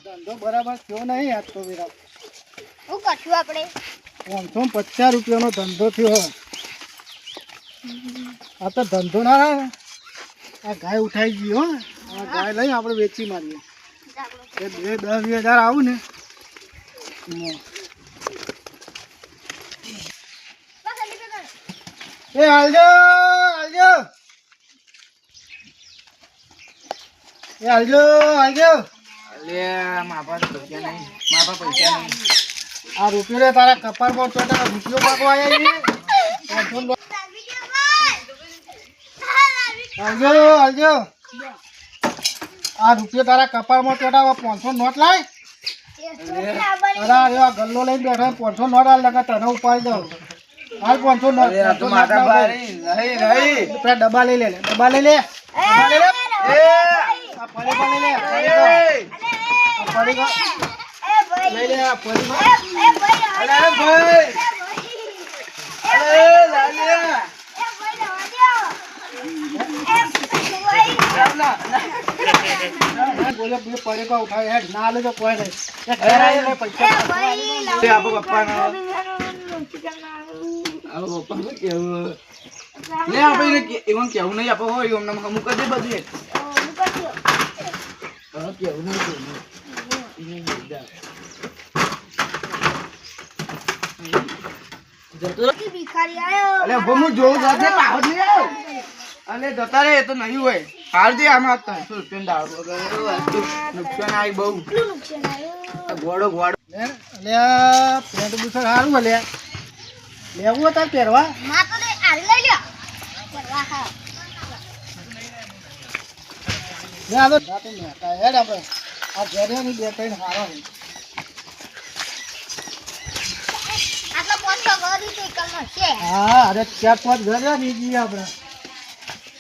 ધંધો બરાબર થયો નહીં આજ તો વિરાટ. શું કરશું આપણે? 550 રૂપિયાનો ધંધો થયો. આ તો ધંધો ના રહે ને. આ ગાય ઉઠાઈ ગઈ હો. આ ગાય લઈ આપણે વેચી મારીએ. એ 10-20 હજાર આવું ને એ હાલજો હાલજો એ હાલજો હાલજો. આ રૂપિયો રે તારા કપાર પર ચોટા રૂપિયો પાકવા આવ્યા હાલજો હાલજો. આ રૂપિયો તારા કપાળમાં ચોટા 500 નોટ લાય. અરે આ ગલ્લો લઈને બેઠો 500 નોટ હાલ લગા તને ઉપાડી દઉં. હાલ 500 નોટ ડબ્બા લઈ લે ડબ્બા લઈ લે ડબ્બા લઈ લે. આ પડી લઈ લે પડી લઈ લે આ પડી અરે ભાઈ અરે લાલિયા बोले मुझे पड़े का उठाए है ना ले तो कोई नहीं पैसा आपको पप्पा ना अब पप्पा को केવું લે આપણે એવન કેવું નહીં આપો હોય એમને મુક દે બધું કેવું નહીં જતો ભિખારી આયો અલે હું જોઉં જાતે પાહો નહીં આવ્યો અલે જતા રે તો નહીં હોય હાર દે આમાં 300 રૂપિયા દાવ નુકસાન આવી બહુ નુકસાન આવ્યો ગોડો ગોડો લે આ પેન્ટ બુસર હારું લે લેવું હતા પહેરવા માં તો આરી લઈ લ્યો પહેરવા હા લે આ તો જાતે ને કા હેડ આપણે આ ઘરે ની બે ત્રણ હારો છે આટલા 500 ગરી તો કમ છે હા અરે 4-5 ઘરે ની જી આપણે